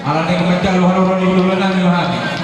Alat yang baca lu harus di dulu nang hati.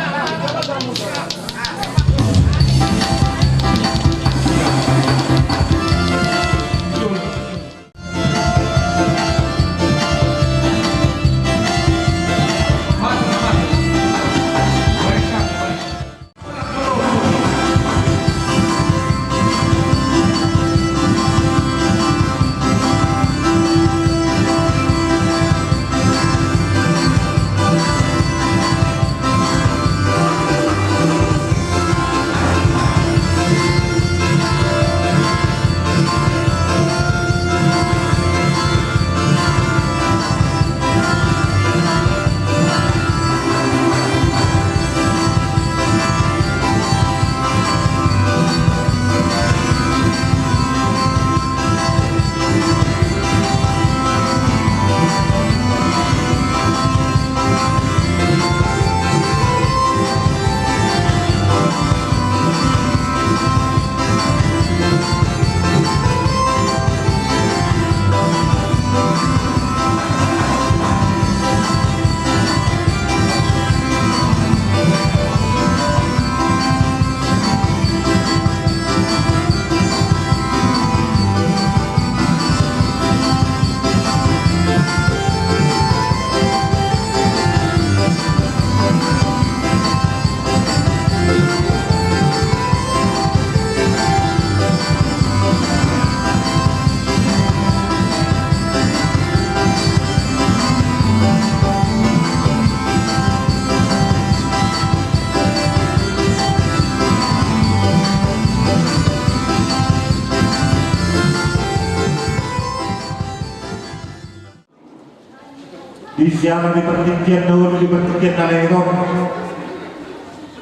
Di siang di pertikian dulu di pertikian nalero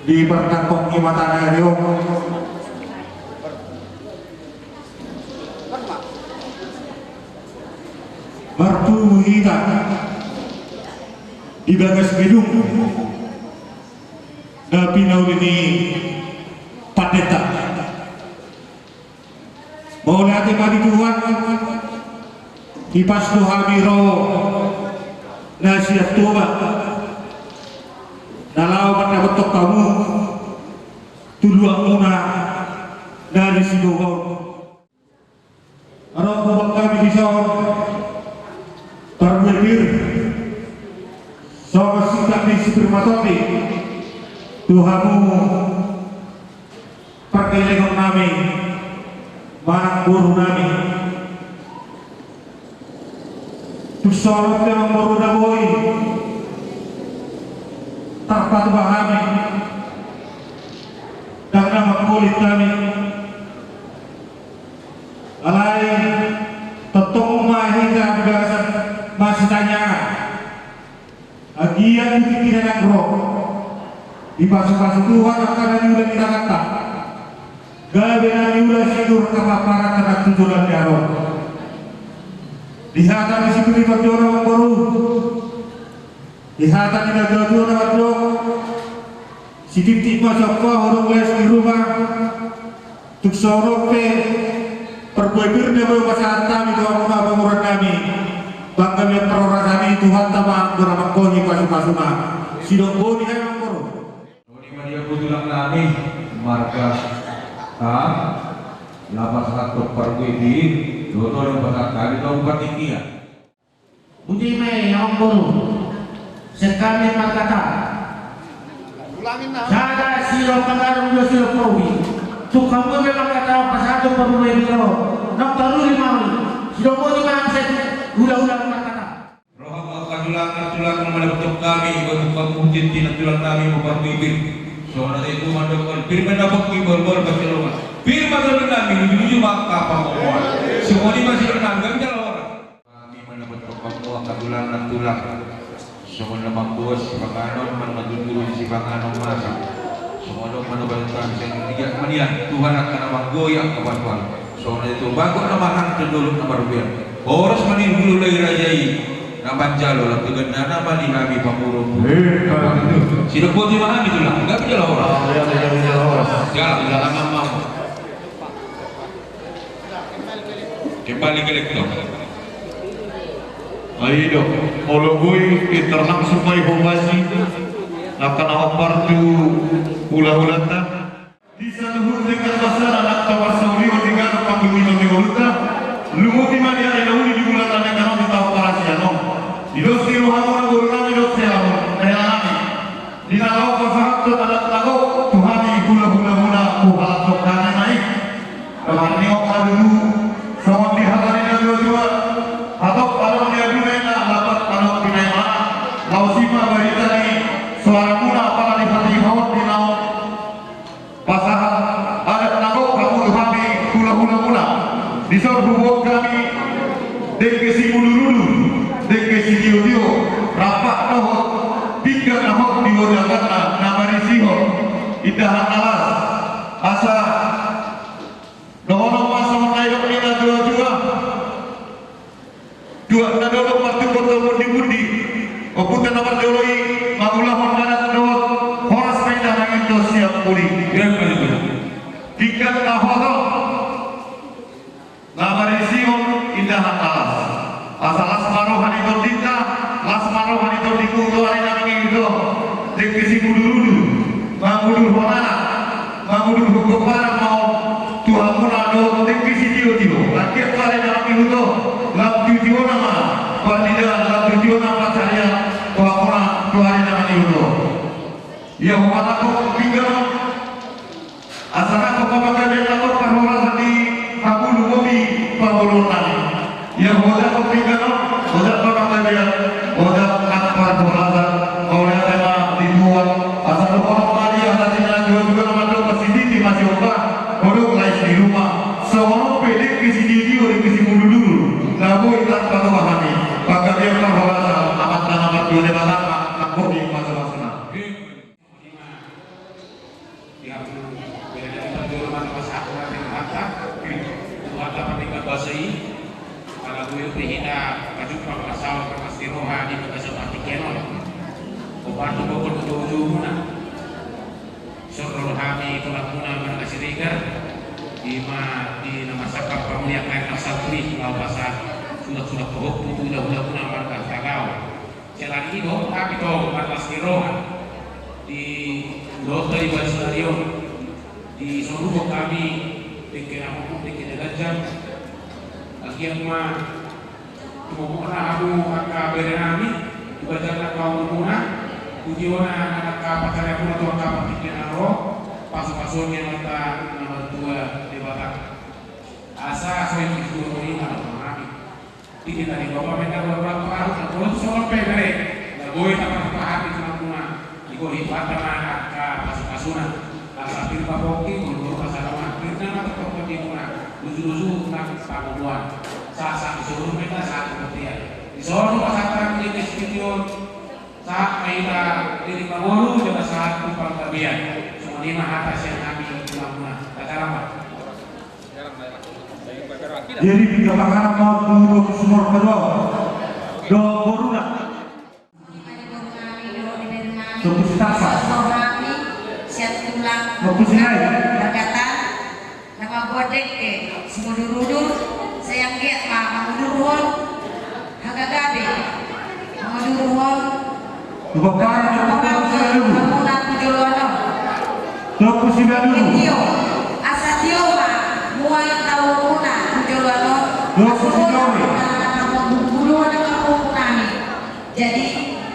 di pertangkong imatan nalero mertu kita di bagas gedung tapi nau ini padeta mau lihat mati Tuhan di pas Tuhan biro nasihat Tuhan nalau pada betok kamu tuduhan muna dari sidohon arah bapak kami bisa terberdir sama sikap di sipermatopi Tuhanmu pakai lengan nami manang guru nami sorot yang baru boy tanpa bahami dan nama kulit kami alai tetong mahingga biasa masih tanya agian pikiran yang roh di pasu-pasu Tuhan akan diulang kita kata gawe nami ulah sidur kapaparan terhadap tujuan dialog dihatan di situ berjono baru dihatan di berjono baru si titik masuk orang les di rumah tuk sorok pe perbuatan dia bawa masyarakat kami Tuhan rumah bangunan kami bangga lihat perorang kami Tuhan tambah beramak koni pasu-pasuna sidong boni emang baru Ini media putulang kami markas lapas satu perbuatan Dodo yang berkata tahu bertinggian. Uji me yang guru sekali kata. Sada siro pengaruh siro prowi. Tu kamu memang kata pasado perlu biro. Nak tahu lima hari. Siro prowi memang set ulang-ulang kata. Roh Allah tulang menutup kami untuk kamu cinti tulang kami memperbibir. Soalnya itu mandor firman dapat kibol-bol bercelongan. Firman dalam kami menuju maka pengumuman. Semua ini masih renang jalan. Kami mendapat pokok kadulang dan tulang. Semua nama bos panganon mengadun guru si panganon masa. Semua dok mendapat yang tiga kemudian Tuhan akan nama goyang kapan-kapan. Soalnya itu bangkok nama hantu dulu nama rupiah. Horos manin dulu lagi rajai. Nama jalo lah tugan nama di kami pamurung. Siapa pun di mana itu lah. Enggak bisa orang. Jalan jangan mau. Kembali ke lektor. Ayo, ologoi ternak sumai hobasi, akan apartu hula-hulata. Di sana dengan pasar anak tawasauri dengan panggung ini huluta, lumuti mania elahuni di bulan tanah kalau kita operasiano. Di dosi rohamona gurunami dosi amon, reanami. Di nalau pasahat tu anak nago Tuhani hula-hula muna kuhat sokane naik. Kemari okar dulu, sama di halaman dua-dua. Atau kalau dia dunia dapat kalau pinai mana lausima berita ni suara muna apa di hati kau di nau pasahan ada nago kamu kami hula-hula muna di sor hubung kami deke si dulu deke si dio rapak nohot tiga nohot di wadakan nama risiho idahan alas asa nohonok masa menaik ini dua-dua dua nadolo partu kota mundi-mundi oputan nomor doloi magulah hondarat dawat horas maindah angin to siap puli tiga nahodo namarisium indahan alas asal asmaro hanito dita asmaro hanito dikunto hari naming itu dekisi mudu-mudu magudur honana magudur hukuparan mau Tuhan munado dekisi dio-dio rakyat kali naming itu lab tujuh nama panitia lab tujuh nama saya tuapura tuari nama itu ya mana kok tinggal asal kok pakai dia takut parola di aku lubi pabulunan ya hoda kok tinggal hoda pakai dia hoda akbar bola oleh tema dibuat asal orang tadi ada tinggal dua nama itu masih di masih obat orang lain di rumah seorang pedek kisi dia orang kisi dulu nabu ikat pada wahani maka dia terholasa amat amat dua lebaran aku di masa sana di nama sakap pemulihan air asal-asli lalu pasar sudah kohok itu udah guna markas tagaw selagi dong tapi dong markas kirohan di dokter di stadion di seluruh kami dikira gajah akhirnya mah tumpukan aku akan berenami juga jangan kau muna tujuan anak kapal saya pun atau kapal pikiran roh pas-pasun yang kita nomor 2 di batak asa saya itu ini kalau mengalami ini tadi bapak mereka beberapa hari kalau soal pegere nggak boleh tanpa paham itu namanya ikut lipat dengan pas-pasunan asa pilih papoki menurut pasaran kita nanti pokok di mana lucu-lucu tentang panggungan saat disuruh mereka saat kemudian disuruh pasaran di studio saat mereka diri panggung juga saat kupang tabian lima atas yang kami melakukan kata lama. Jadi tiga makanan mau dulu sumur kedua, do boruna, sopus tasa, sopus sinai, berkata nama bodek ke semudur-udur sayang giat mamudur hagagabe mamudur kebakaran yang terjadi. Toko si baru. Tio, asa tio mah muai tahu kuna tujuan lo. Toko si baru. Kamu bulu ada kamu kami. Jadi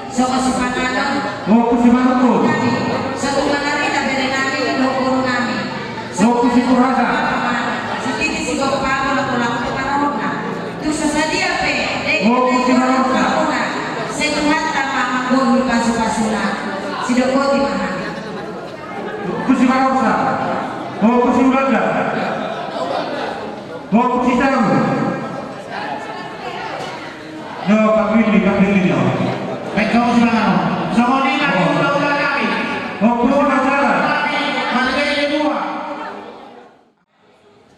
sama si panganon. Toko si baru. Satu hari tak beri nami dua nami. Toko si kurasa. Sedikit si bapak kalau pulang ke Parahona. Tu sesadia pe. Toko si baru. Setuhan tanpa menggul pasu-pasuna. Si doko di mana? Kusi Marosa, mau kusi Ulanda, mau kusi Taru, no kapili no. Baik kamu silakan. Semua ini lagi udah kami. Mau kusi Masalah. Mana yang kedua?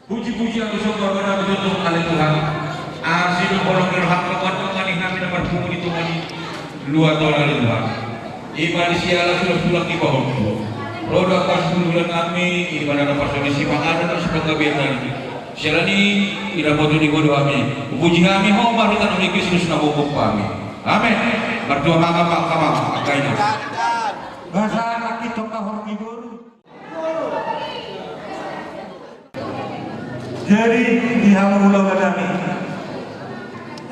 Puji-pujian bersyukur kepada kali Tuhan. Asyik orang berhak kepada kami dapat puji Tuhan. Luar tolong Tuhan. Ibadah sialah sudah di bawah. Roda pas bulan kami ibadah dapat solusi panganan dan sebagainya. Sirani ira bodo di bodo kami. Puji kami Omar kita nabi Kristus na bubuk kami. Amin. Berdoa kama kaina. Bahasa anak kita kahor ibur. Jadi di hamu ulang kami.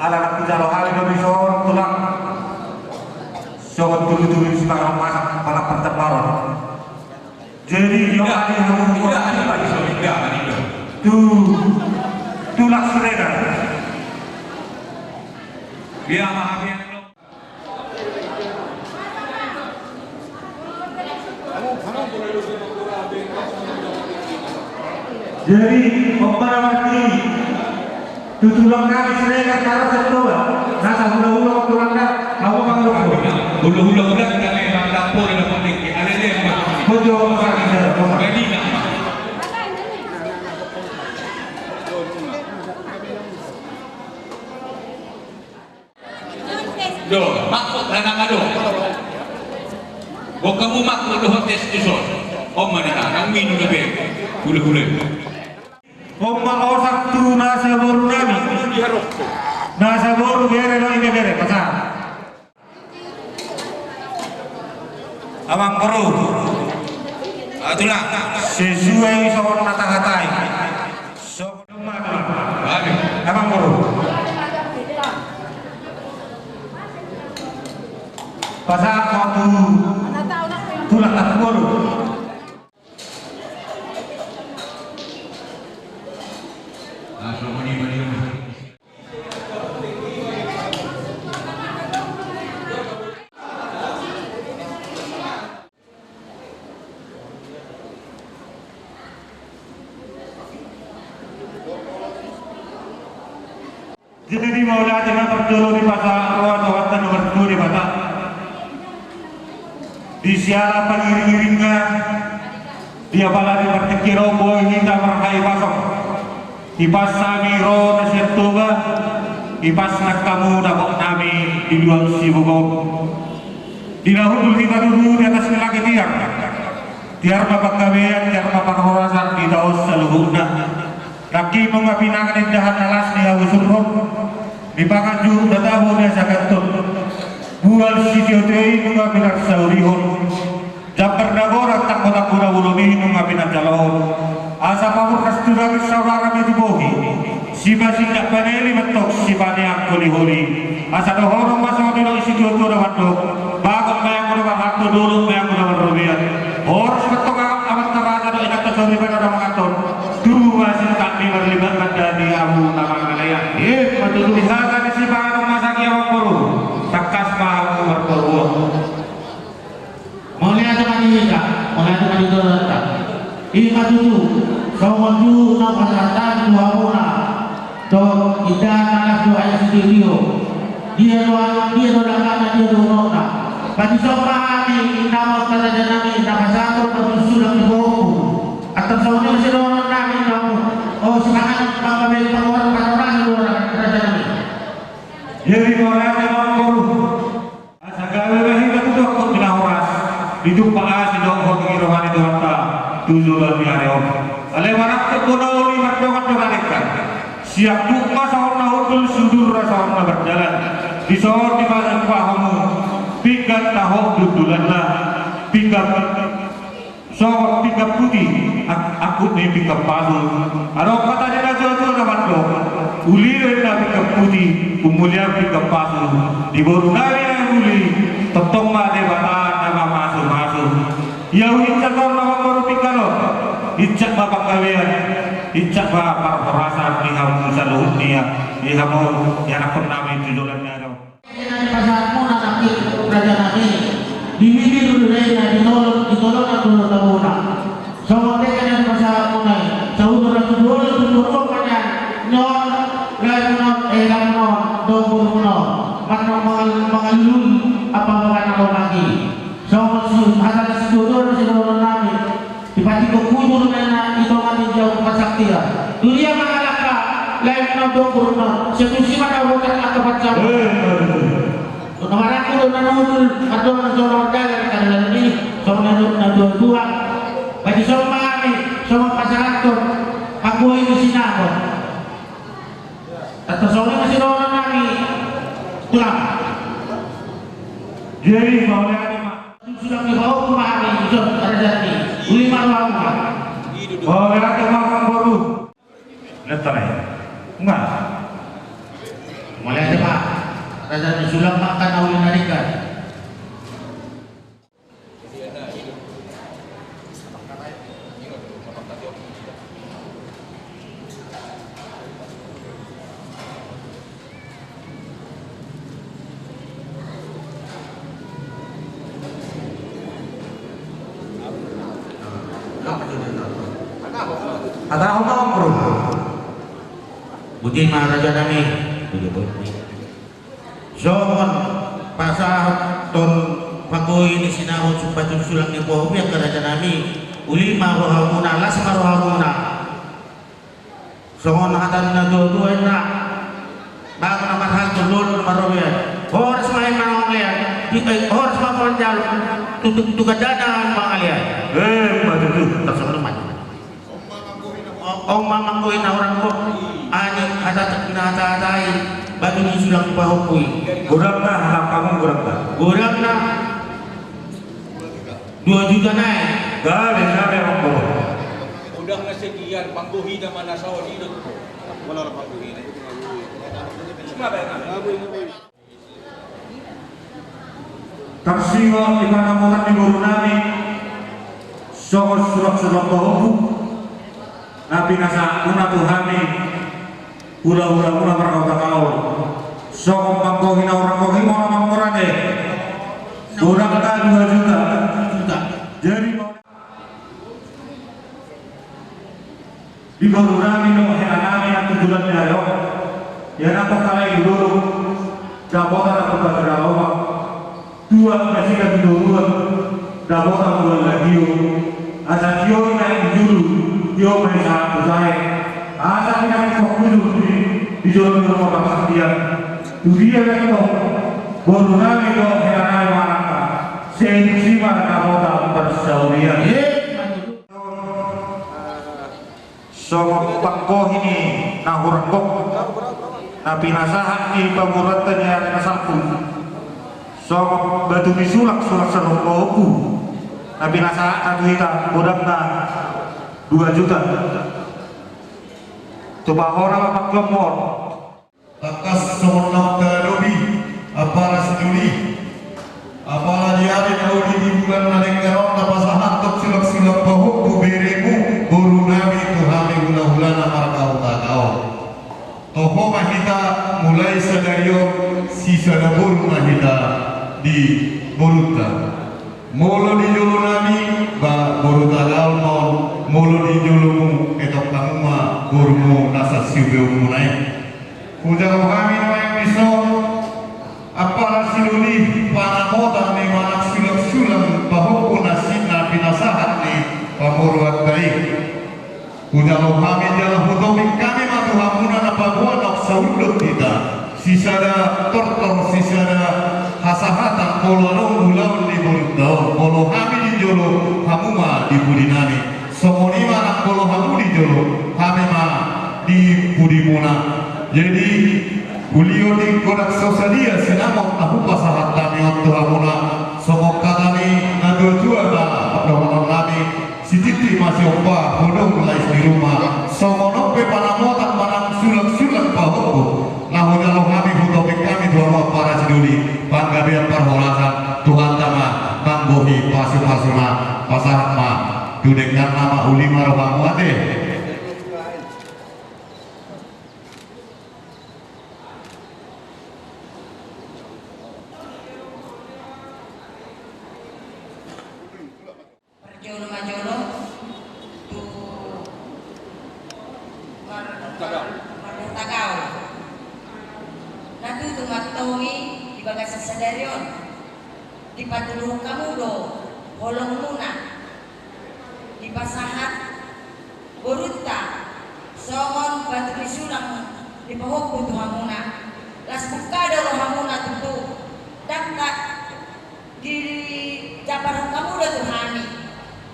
Anak kita lo hal itu bisa tulang. Sobat tulu-tulu sekarang masak pada pertemuan. Jadi yang ada yang mengurangi tulak serega. Biar maafin. Jadi pembaramati tutulang kami serega karena setua. Nasa hula-hula tulang kami mau mengeluk. Hula-hula udah kita memang dapur dan pemilik. Ada dia yang Bojo sakit dah. Medina. Do, maksud lanang ado. Bo kamu maksud do tes iso. Mana nang minum lebih. Hula-hula. Omma osak tu nasa boru nami. Nasa boru bere lo ini bere pasal. Abang boru. Itulah. Sesuai soal kata-katai. So abang boru. Pasal waktu tulang tak boru. Jadi maulah jangan berdulu di pasar awal awal nomor 2 di Batak. Di siara pengiring-iringnya dia baladi bertekiro boy kita berhai pasok. Ipas sami ro nasyatuga ipas nak kamu dabok nami di luar sibugok. Dinahudul kita dulu di atas lagi tiar bapak gawean tiar bapak horasan di daus seluruhnya. Laki mengapinakan indahan alas di awusul roh di pakaju datamu desa kantun bual sitiotei mengapinak saurihon jamper nagora tak kota pura ulomi mengapinak jalahon asa pamur kasturami saudara medibohi siba sindak paneli mentok sibane angkoli holi asa dohorong masuk di isi dua wadok bagong bayang kuda waktu dulu bayang kuda berlebihan horos mentok amat terasa do inak tersorry pada orang mengatur dua sintak di berlibatkan dari amu nama kalian betul lihat si barang masak yang korup takas paham berkorup Mulai ada manita, mulai ada manita datang. Ini maju, maju nama datang dua orang. To kita anak dua ayat studio. Dia doang karena dia doang. Bagi semua ini nama kata jenami nama satu tapi sudah dibohong. Atau soalnya masih doang kami kamu. Oh sekarang mama beli pengeluaran orang orang kata jenami. Jadi orang yang korup asa gawe bahi betul kok dinahuras hidup paas dong kok rohani doa tujuan di areo ale warak kekono li madongan doanekan siap duka sauna hudul sudur rasauna berjalan di sor di pasang pahamu pikat tahu dudulanlah pikat sor pikat putih aku nih pikat pasu aro kata jana jodoh na mando uli na pikat putih umulia pikat pasu di borunari na uli totong ma debata nama masuk ya ucap nama baru pikalo icak bapak kalian icak bapak perasaan di hamu saluhut dia di hamu yang aku nama tujuannya dong Pasarmu nanti raja nanti dibikin dulu deh ditolong dulu tahunan sama dengan pasarmu naik saudara dulu pada non non dongkul non mana mengalun apa mengenal lagi sama ada sedulur lagi tiba-tiba kudur dengan itu kami jauh pasaktia dunia mengalahkan lain non dongkul non setusi pada bukan atau macam kemarin aku udah nudul atau nasional dalam keadaan ini sama dua bagi sama kami sama pasangan aku ini sinabon tulang Jadi bahwa sudah dibawa ke mahami Yusuf Rajati uli marwahmu bahwa itu makam baru. Lihat ya? Enggak. mulai ada pak Rajati sulam makan uli narikan Ada apa bro? Buti Maharaja nami Somon pasah ton pagoi ni sinahod supatun sulang ni Pohobi ang karaja nami uli marohamuna las marohamuna Somon nakatan na dua-dua na bago na mahal tulun maroyan oras mahin mangongayan oras mapanjal tugadana ang mga aliyan Betul. tak naman Om mamangkuin na orang ko ani hatatatay bago ni sulang pahukoy Kurang dah, anak kamu kurang dah. kurang na 2 juta na Gali orang baru. Udah sekian pangguhi na manasaw dito ko. Wala na pangguhi na. Sumabay na. Tersiwa di mana orang di baru nami. Sokos surak bahu. Nabi nasa una tuhami. Ula berkata kau. Sokong pangkohi na orang kohi mau orang deh. Kurang dah 2 juta. Jadi di baru nami no nami yang tujuan dia yo. Ya nak kali dulu. Dapat aku berdoa. 2 masih kan dulu. Dapat aku lagi yo. Asa yo naik dulu. Yo mereka usai. Asa kita fokus di jalan rumah dia. Dunia itu baru nami no nami mana. Sensi mana kamu tak bersaudara. Sama pangkoh ini nahurangkok napi nasahan ni panguratan yang nasakun sama batu disulak sanokoku napi nasahan kita bodakna 2 juta coba orang apa kemor Takas semenang kadobi aparas juli apala diari naudi di bulan nalenggaron napasahan tok silak-silak bahuk beremu buru nabi tuhami hula-hulana markau takau toho mahita mulai sadario sisa dapur mahita di boruta molo di jolo nabi ba boruta gaul mon molo di jolomu etok kamuma borumu nasa siubeu munai Kujang kami yang bisa apara siluli panamota ni manak silang bahwa nasib nabi nasahat ni pamuruat baik kujang kami jalan hudobik kami matu hamuna napaguan nak saudut kita sisada tortor sisada hasahatan kolonong ulang di burutau kolo kami di jolo hamuma di budinani somonima nak kolo hamu di jolo kami ma di budimuna jadi beliau di kodak sosalia sinamok tahu pasahat kami untuk hamuna somok katani nado jua na abdomen nabi sititi masih opa hodong mulai di rumah somonope panamotak panang sulak pahoku nahoda kami hutopik kami dua para ciduli panggabian parholasan Tuhan tama manggohi pasu-pasuna pasahat ma dudekkan nama ulima rohamu ade Majolo tu Marutagaw. Natu tu matohi di bagas sadarion. Di patulung kamu do holong muna. Di pasahat Boruta songon batu disulang di pahoku tu hamuna. Las bukada lo hamuna tu dapat di jabaran kamu do Tuhani.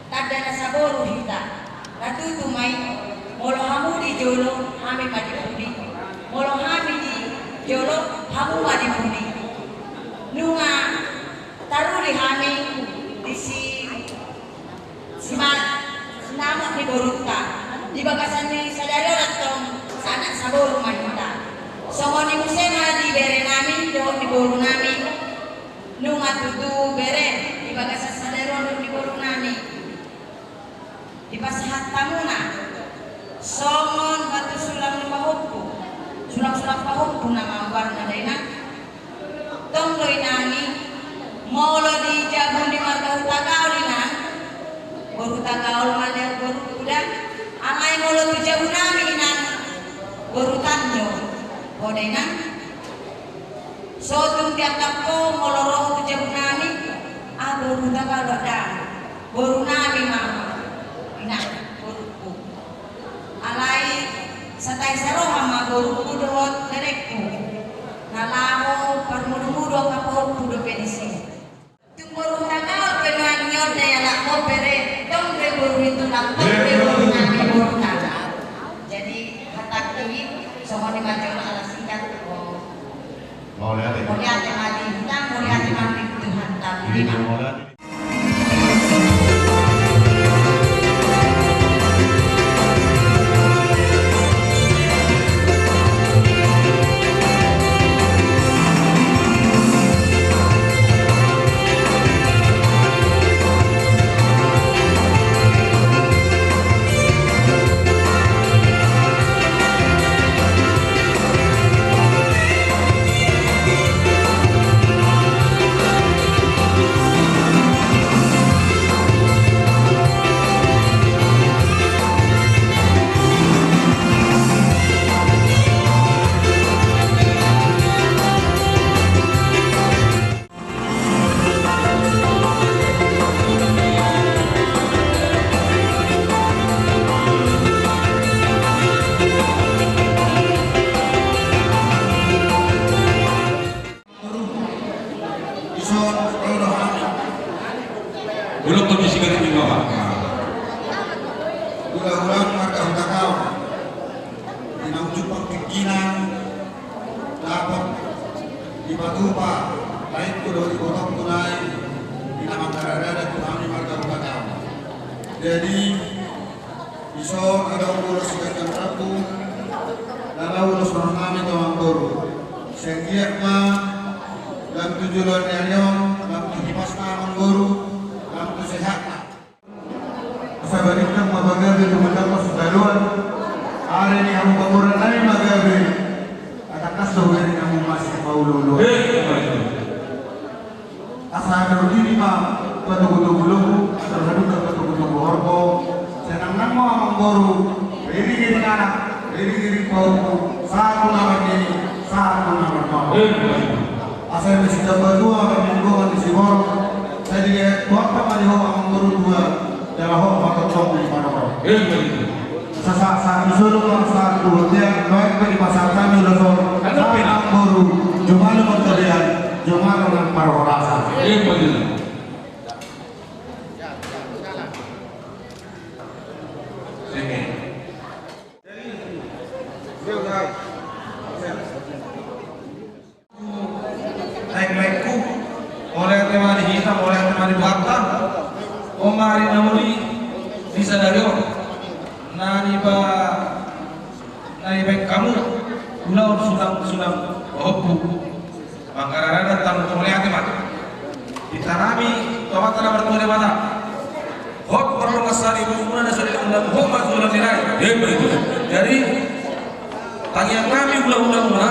Tada na saboru hita natutumay molo hamu di jolo hami madipudi molo hami di jolo hamu madipudi tagaol malya boru kuda alai molo tujabu nami nang boru tanyo bodengan sotung dianggap ko moloro tujabu nami boru tagaol ada boru nami mama ina boruku alai satai saroha ma boruku dohot nerekku nalaho parmudu-mudu kapo pudo penisi tung boru tagaol penuan nyode ala ko pere dong de boru itu lang dong de boru nami boru tagaol jadi hataki sohoni majon ala singkat ko Maulana. Mulyate mati hutang mulyate mati Tuhan tahu Maulana. Belum kondisi kan di bawah. Ulang-ulang maka utakau Inang jumpa pikiran dapat dipatupa lain kudo di potong tunai Inang angkara dan Tuhan marga utakau. Jadi iso ada urus dengan Prabu lalu urus orang kami tawang boru senggiak ma dan tujuan yang dan tujuan nama boru dan sehat. Saya berikan mabagabe teman-teman sudaluan hari ini kamu bangunan lain magabe kata kasih dari kamu masih mau lulu asa ada diri mah batu-batu belum terhadap batu-batu horko senang mau amang boru diri anak diri kau satu nama ini satu nama kau asa masih dapat dua mingguan di Sibor saya dia waktu kali amang boru dua dalam hal matang di mana-mana. Saat disuruh saat dia baik di pasar kami lalu saat baru jumalu berteriak jumalu dengan para orang. Naik-naikku oleh teman hitam, oleh teman belakang. Omari namuli bisa dari nani ba kamu ulau sulam hopu bangkarana datang mulai ate mat ditanami tomat tanah bertemu mana hot perlu ngasari bumuna nasari undang hot masulah dirai begitu jadi tagihan kami ulang mana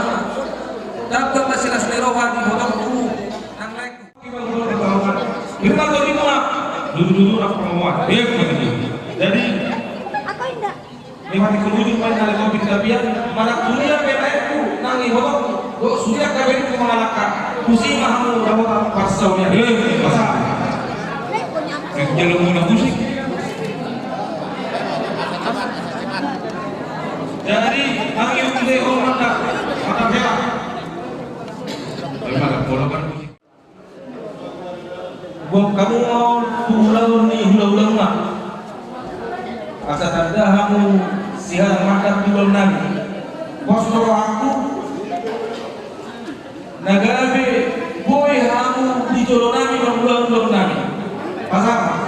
dapat masih nasari rohani hotam tu nang lain kita dulu nak perempuan, jadi lewat kemudian main dari topik kabian, mana dunia PNU nangi bodoh, do suria kabin itu mengalahkan, kusi mahu dapat pasaunya, pasal, jalan mula musik, jadi nangi udah orang mata merah, lembaga bola musik. Kamu mau pulau ni hula-hula rumah asa tanda kamu sihat makan pulau nanti bos aku nagabe boy kamu di jolonami pulau nanti pasang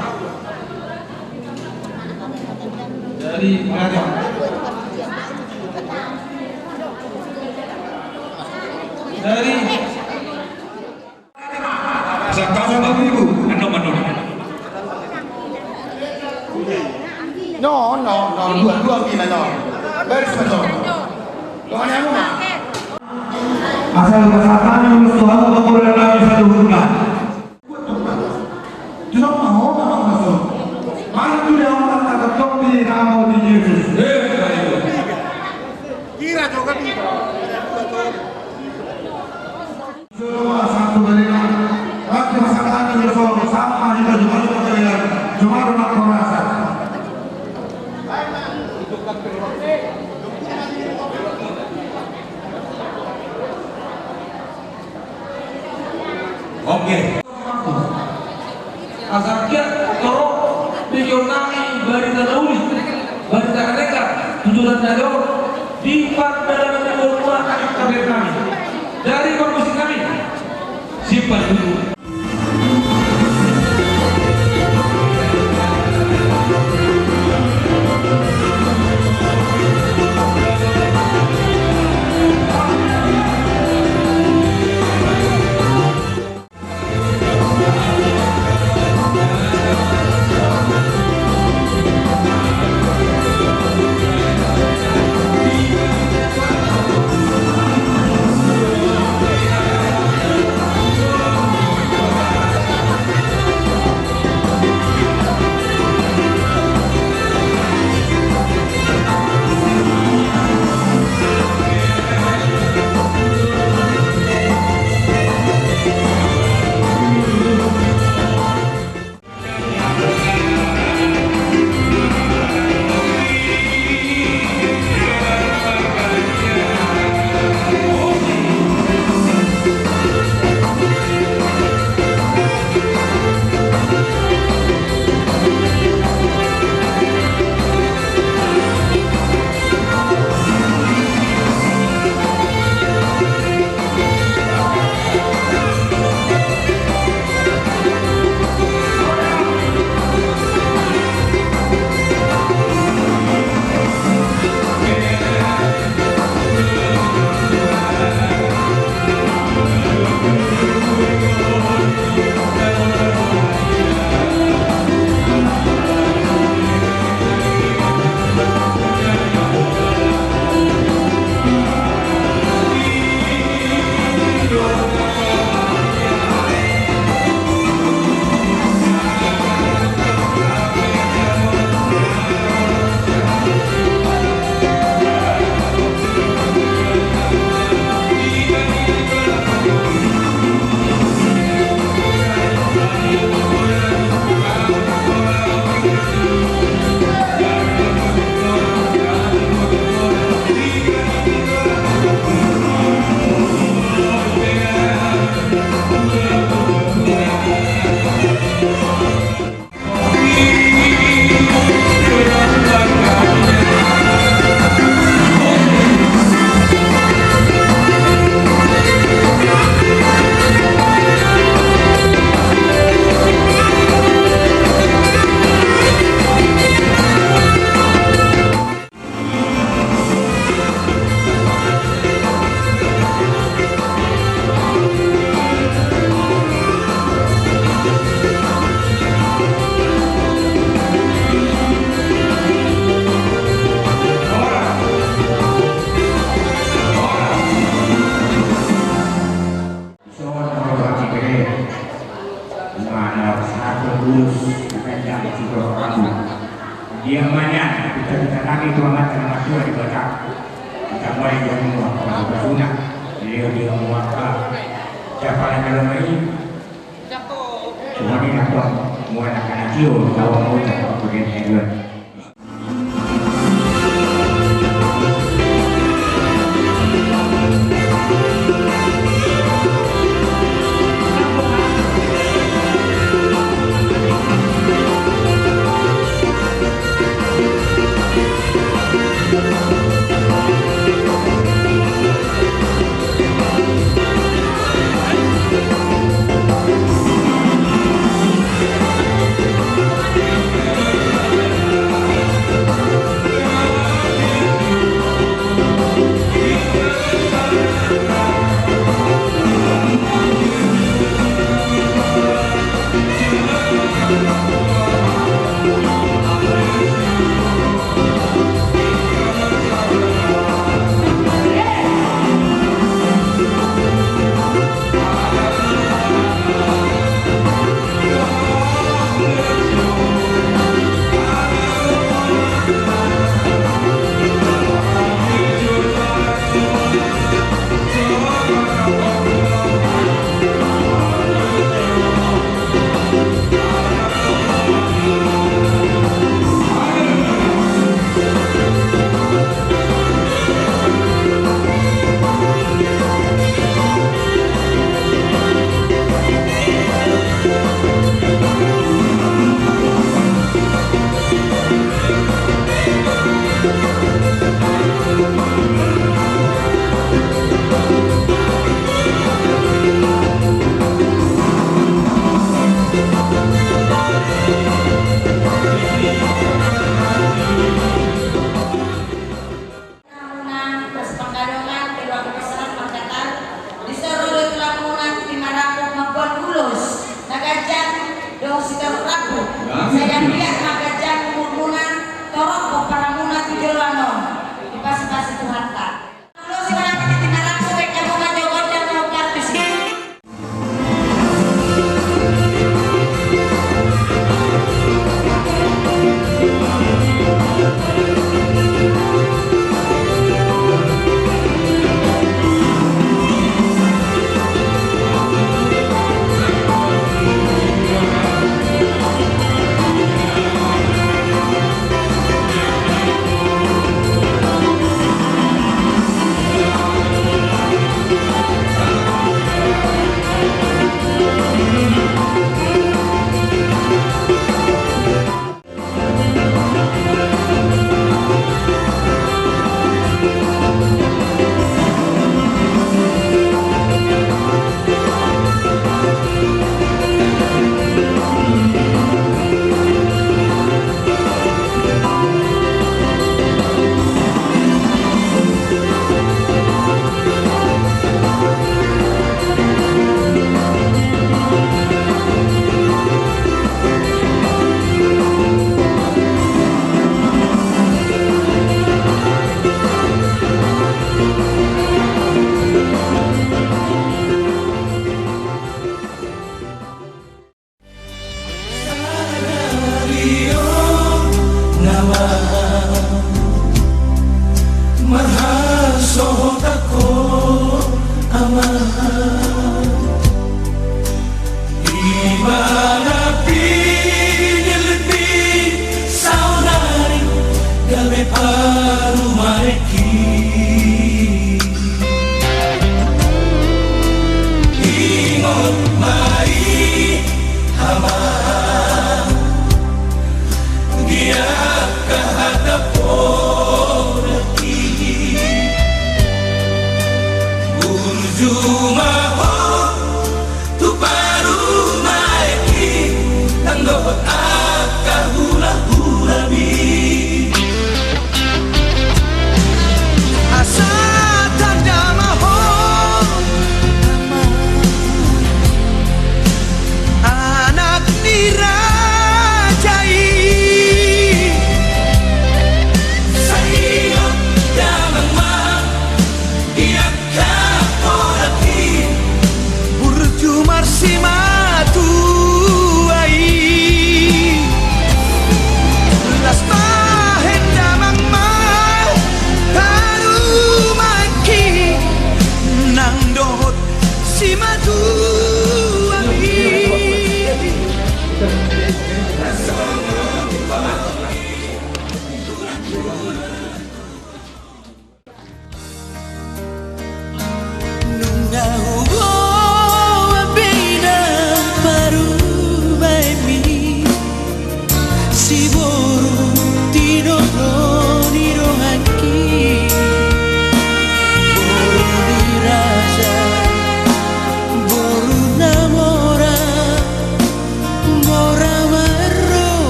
jadi mana dari No, dua kina no. Beres betul. Doanya anu mah. Asal kesehatan yang Tuhan kemudian lagi satu hurna. Jangan mau masuk. Mana tu dia Oke. Asal toro video kami berita dauli berita mereka tujuan dari di dalam membuat kabar kami dari komisi kami simpan dulu. Dia mana kita lagi tuan anak tua dibaca kita mulai jadi muak bersunat dia muak siapa yang dalam ini semua ini nak muak anak kecil tahu mau tak begini magajan do sitar ragu saya lihat magajan murmunan torok kok para muna tujulanon di pasi-pasi Tuhan tak lo si orang ini tinaraku kayak kamu majogon dan mau kartus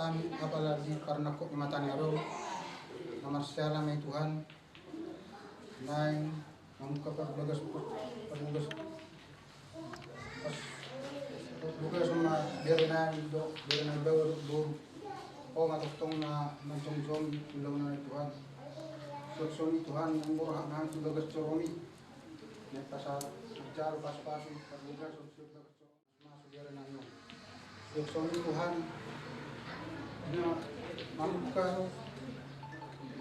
tami apalagi karena kok matanya ro nomor secara may Tuhan naing membuka perbugas sama biar baru oh matutong na mancong ulang na Tuhan suksoni Tuhan yang murah na perbugas coromi pasal bicara pas-pas perbugas masuk biar na yo suksoni Tuhan na membuka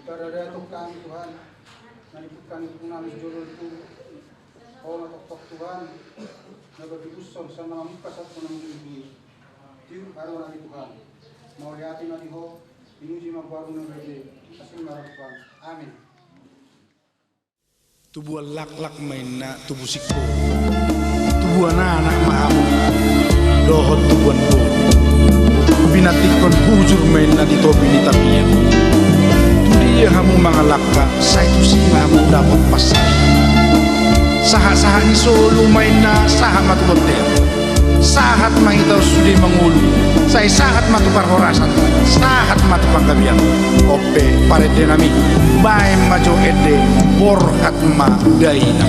Karada Tuhan Tuhan nalipukan namin jurul itu oh matok Tuhan nagabiguson sa mga mukasat ko ng hindi tiyo araw namin Tuhan mau lihatin natin ho inuji magbago ng rede kasi marapuan amin tubuh lak-lak main na tubuh sikpo tubuh anak mahamu dohot tubuhan bo binatikon hujur main na di topi ni tapian dia hamu mangalaka sa itu sih hamu dapat pasal saha-saha ni solo main na saha matu hotel sahat mangitaw sudi mangulu say sahat matu parhorasan sahat matu panggabian ope parede nami bae majo ede borhat ma daina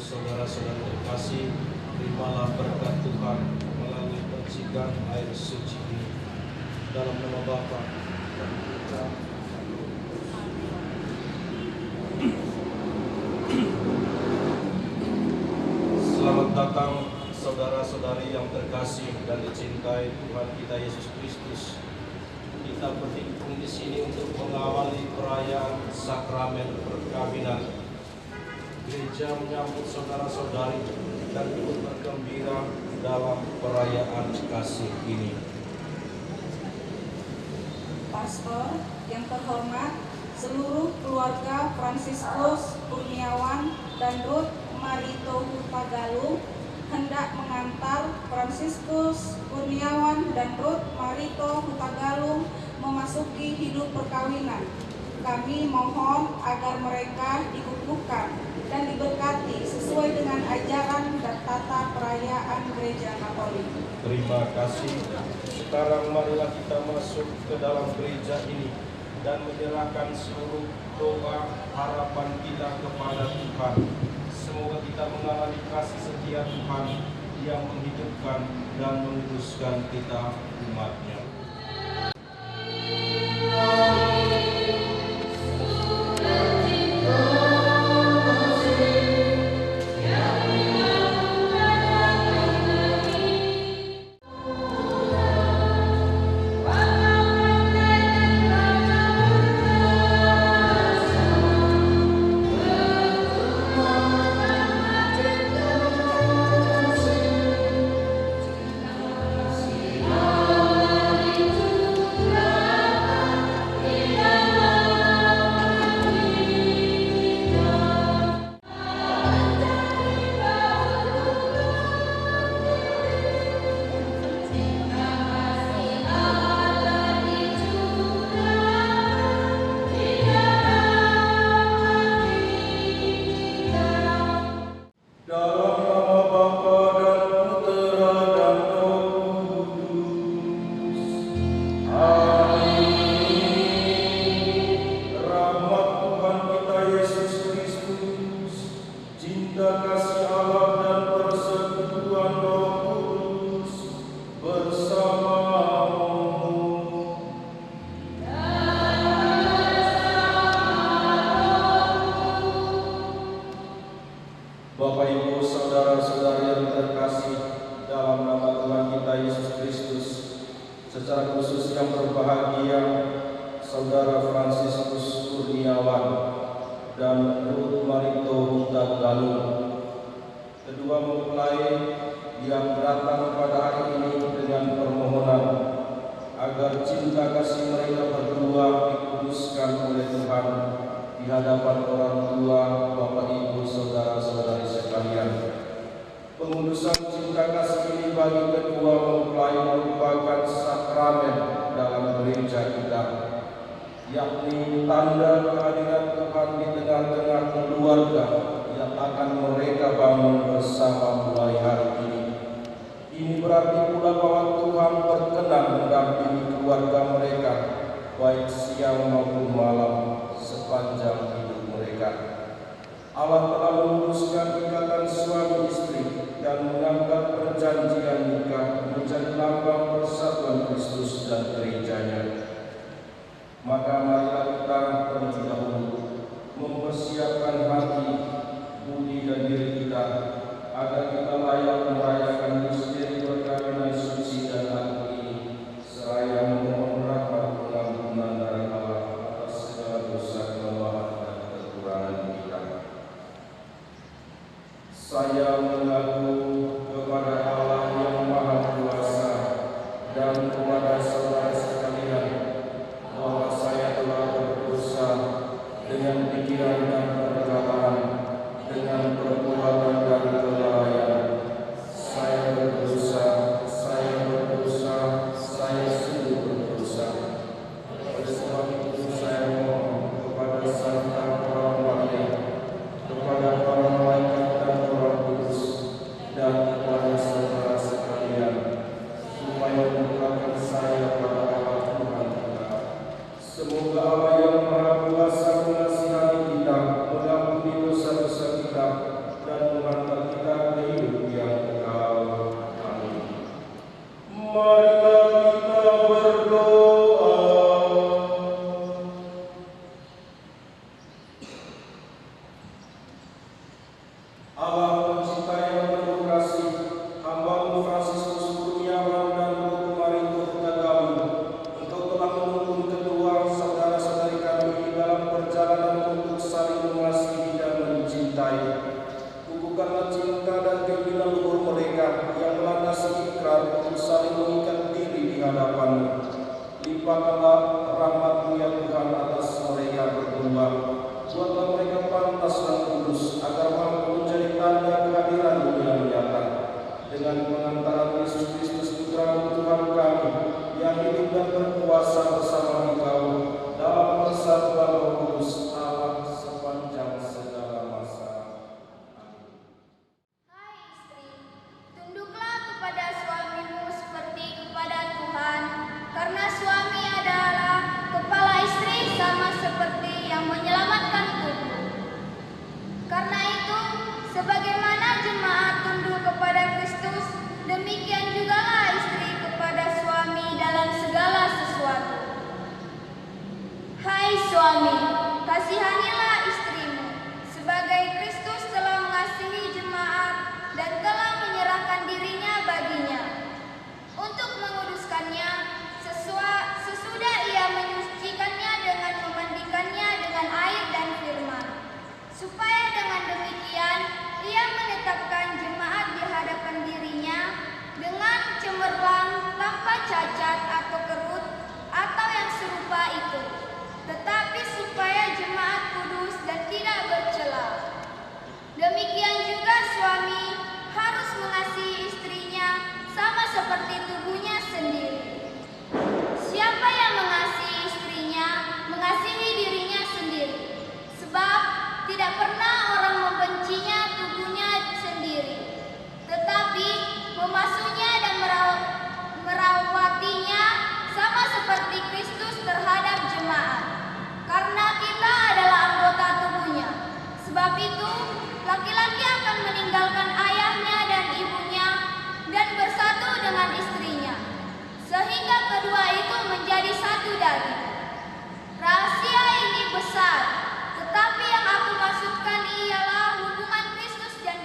Saudara-saudara terkasih, terimalah berkat Tuhan melalui percikan air suci ini dalam nama Bapa dan Putra. Selamat datang saudara-saudari yang terkasih dan dicintai Tuhan kita Yesus Kristus. Kita berhimpun di sini untuk mengawali perayaan sakramen perkawinan. Gereja menyambut saudara-saudari dan ikut bergembira dalam perayaan kasih ini. Pastor yang terhormat, seluruh keluarga Fransiskus Kurniawan dan Ruth Marito Hutagalung hendak mengantar Fransiskus Kurniawan dan Ruth Marito Hutagalung memasuki hidup perkawinan. Kami mohon agar mereka dikukuhkan dan diberkati sesuai dengan ajaran dan tata perayaan Gereja Katolik. Terima kasih. Sekarang marilah kita masuk ke dalam gereja ini dan menyerahkan seluruh doa harapan kita kepada Tuhan. Semoga kita mengalami kasih setia Tuhan yang menghidupkan dan menguduskan kita umat-Nya. Bapak Ibu saudara-saudari yang terkasih dalam nama Tuhan kita Yesus Kristus, secara khusus yang berbahagia Saudara Fransiskus Kurniawan dan Ruth Marito Huta Galung, kedua mempelai yang datang pada hari ini dengan permohonan agar cinta kasih mereka berdua dikuduskan oleh Tuhan di hadapan orang tua, Bapak Ibu, saudara-saudari sekalian. Pengudusan cinta kasih ini bagi kedua mempelai merupakan sakramen dalam gereja kita, yakni tanda kehadiran Tuhan di tengah-tengah keluarga yang akan mereka bangun bersama mulai hari ini. Ini berarti pula bahwa Tuhan berkenan mendampingi keluarga mereka baik siang maupun malam sepanjang hidup mereka. Allah telah memutuskan ikatan suami istri dan mengangkat perjanjian nikah menjadi lambang persatuan Kristus dan gerejanya. Maka marilah kita terlebih dahulu mempersiapkan hati, budi dan diri kita agar kita layak merayakan misteri perkawinan suci dan agung ini, seraya memohon rahmat pengampunan dari Allah atas segala dosa, kelemahan dan kekurangan kita. Saya mengaku kepada Allah yang Maha Kuasa dan kepada saudara sekalian bahwa saya telah berdosa dengan pikiran dan perkataan, dengan perbuatan dan kelalaian. Saya berdosa, saya sungguh berdosa. Oleh sebab itu saya mohon kepada Sang Rahman, kepada para malaikat dan Roh Kudus, dan kepada saudara sekalian, supaya membukakan saya pada Allah Tuhan kita. Semoga Allah yang Maha Kuasa mengasihani kita, mengampuni dosa-dosa kita, dan mengantar kita ke hidup yang kekal. Amin. Marilah kita berdoa. Allah pencipta yang penuh kasih, hamba-Mu Fransiskus Kurniawan dan Ruth Marito Huta Galung, Engkau telah menuntun kedua saudara-saudari kami dalam perjalanan untuk saling mengasihi dan mencintai. Kukuhkanlah cinta dan keinginan luhur mereka yang melandasi ikrar untuk saling mengikat diri di hadapan-Mu. Limpahkanlah rahmat-Mu ya Tuhan atas mereka berdua. Buatlah mereka pantas dan kudus agar mampu menjadi tanda kehadiran-Mu yang nyata. Dengan pengantaran Yesus Kristus Putra Tuhan kami yang hidup dan berkuasa bersama Engkau dalam persatuan Roh Kudus Allah sepanjang segala masa. Hai istri, tunduklah kepada suamimu seperti kepada Tuhan, karena suami adalah kepala istri sama seperti yang menyelamatkan tubuh. Karena itu, sebagaimana jemaat tunduk kepada Kristus, demikian jugalah istri kepada suami dalam segala sesuatu. Hai suami, kasihanilah istrimu, sebagai Kristus telah mengasihi jemaat dan telah menyerahkan dirinya baginya, untuk menguduskannya sesudah ia menyucikannya dengan memandikannya dengan air dan firman, supaya dengan demikian ia menetapkan jemaat di hadapan dirinya dengan cemerlang, tanpa cacat atau kerut atau yang serupa itu, tetapi supaya jemaat kudus dan tidak bercela. Demikian juga suami harus mengasihi istrinya sama seperti tubuhnya sendiri. Siapa yang mengasihi istrinya, mengasihi dirinya sendiri, sebab tidak pernah orang membencinya tubuhnya sendiri, tetapi memasuhnya dan merawatinya sama seperti Kristus terhadap jemaat, karena kita adalah anggota tubuhnya. Sebab itu, laki-laki akan meninggalkan ayahnya dan ibunya dan bersatu dengan istrinya, sehingga kedua itu menjadi satu daging. Rahasia ini besar, tetapi yang aku maksudkan ialah hubungan Kristus dan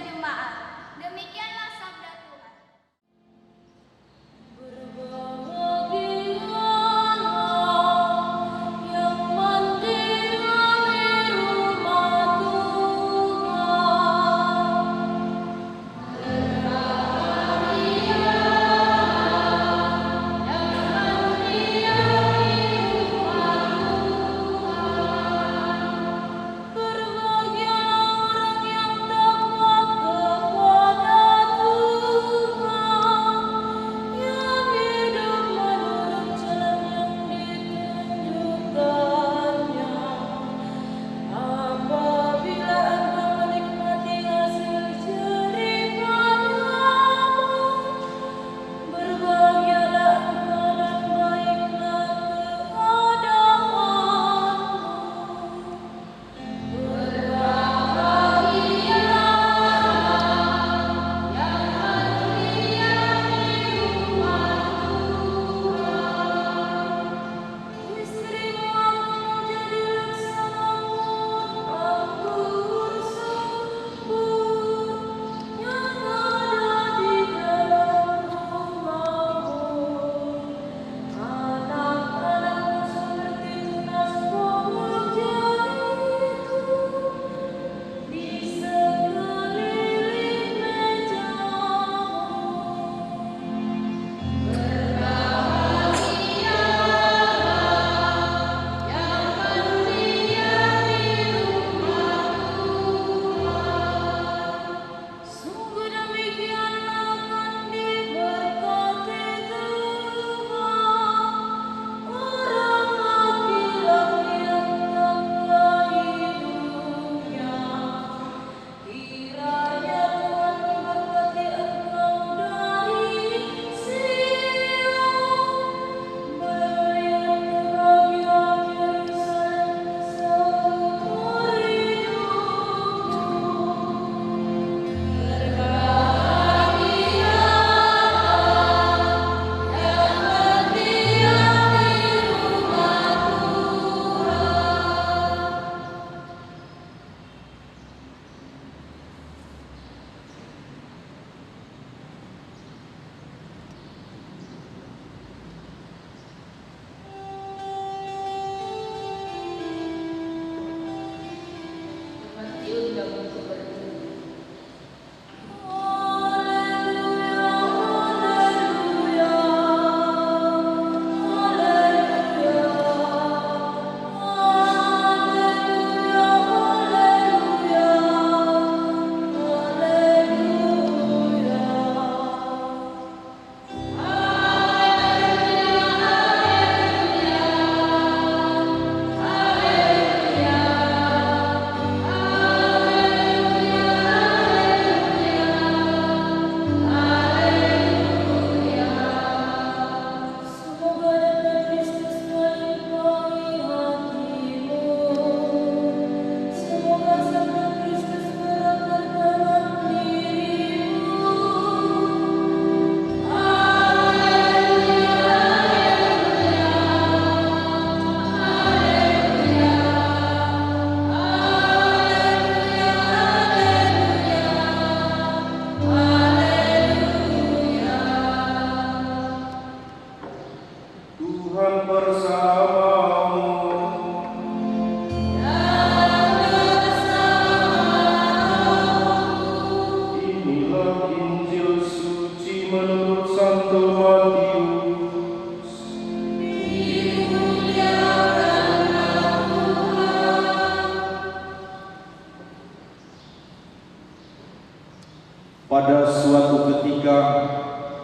Pada suatu ketika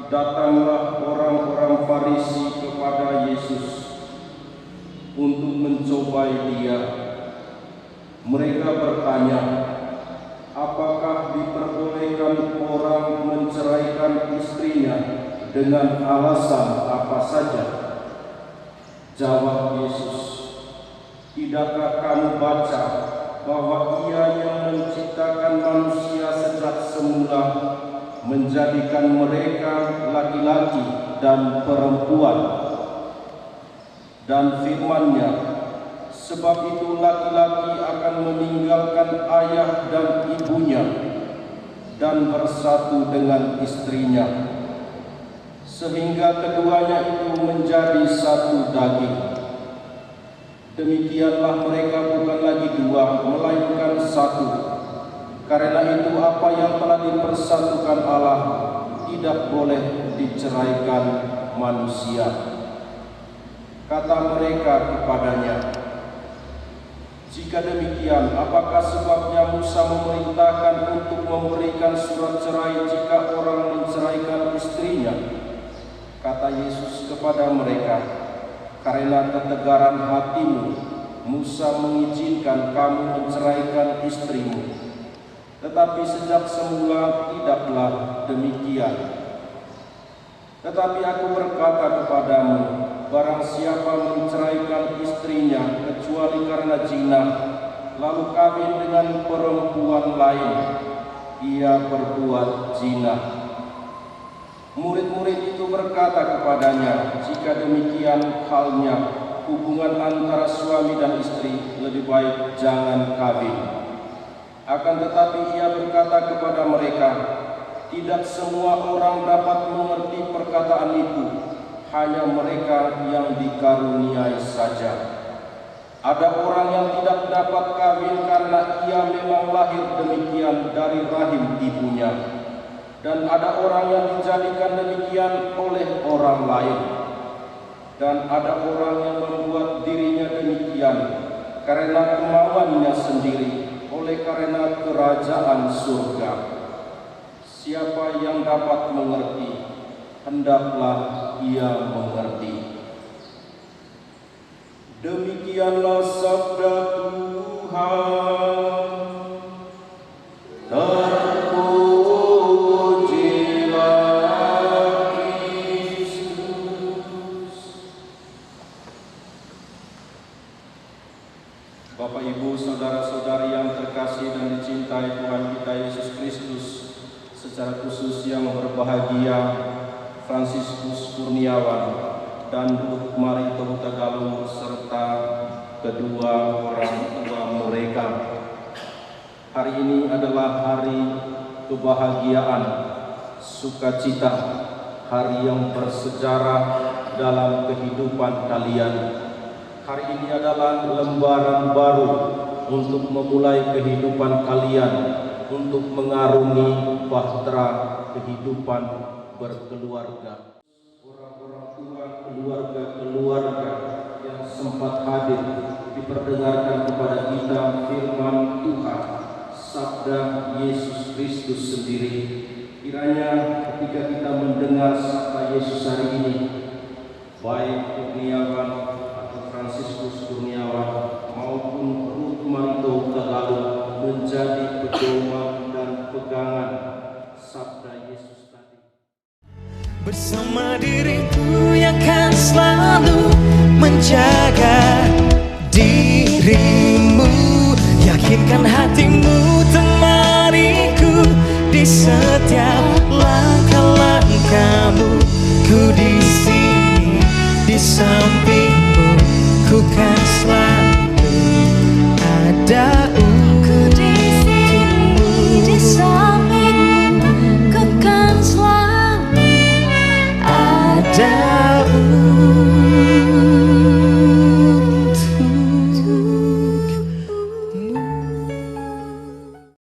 datanglah orang-orang Farisi kepada Yesus untuk mencobai Dia. Mereka bertanya, apakah diperbolehkan orang menceraikan istrinya dengan alasan apa saja? Jawab Yesus, tidakkah kamu baca bahwa Ia yang menciptakan manusia sejak semula menjadikan mereka laki-laki dan perempuan, dan firman-Nya, sebab itu laki-laki akan meninggalkan ayah dan ibunya dan bersatu dengan istrinya, sehingga keduanya itu menjadi satu daging. Demikianlah mereka bukan lagi dua, melainkan satu. Karena itu apa yang telah dipersatukan Allah tidak boleh diceraikan manusia. Kata mereka kepadanya, jika demikian, apakah sebabnya Musa memerintahkan untuk memberikan surat cerai jika orang menceraikan istrinya? Kata Yesus kepada mereka, karena ketegaran hatimu, Musa mengizinkan kamu menceraikan istrimu. Tetapi sejak semula tidaklah demikian. Tetapi aku berkata kepadamu, barang siapa menceraikan istrinya kecuali karena zina, lalu kawin dengan perempuan lain, ia berbuat zina. Murid-murid itu berkata kepadanya, jika demikian halnya, hubungan antara suami dan istri lebih baik jangan kawin. Akan tetapi ia berkata kepada mereka, tidak semua orang dapat mengerti perkataan itu, hanya mereka yang dikaruniai saja. Ada orang yang tidak dapat kawin karena ia memang lahir demikian dari rahim ibunya, dan ada orang yang dijadikan demikian oleh orang lain, dan ada orang yang membuat dirinya demikian karena kemauannya sendiri, oleh karena kerajaan surga. Siapa yang dapat mengerti, hendaklah ia mengerti. Demikianlah sabda Tuhan. Terpujilah Kristus. Bapak, Ibu, saudara-saudari yang terkasih dan dicintai Tuhan kita Yesus Kristus, secara khusus yang berbahagia Fransiskus Kurniawan dan Ruth Marito Hutagalung serta kedua orang tua mereka. Hari ini adalah hari kebahagiaan, sukacita, hari yang bersejarah dalam kehidupan kalian. Hari ini adalah lembaran baru untuk memulai kehidupan kalian, untuk mengarungi bahtera kehidupan berkeluarga. Orang-orang tua, keluarga-keluarga yang sempat hadir diperdengarkan kepada kita firman Tuhan, sabda Yesus Kristus sendiri. Kiranya ketika kita mendengar sabda Yesus hari ini, baik Kurniawan atau Fransiskus Kurniawan maupun Ruth Marito Hutagalung menjadi pedoman dan pegangan sabda Yesus tadi. Bersama diriku yang kan selalu menjaga dirimu, yakinkan hatimu, temaniku di setiap langkah-langkahmu. Ku di sini di sampingmu, ku kan selalu ada.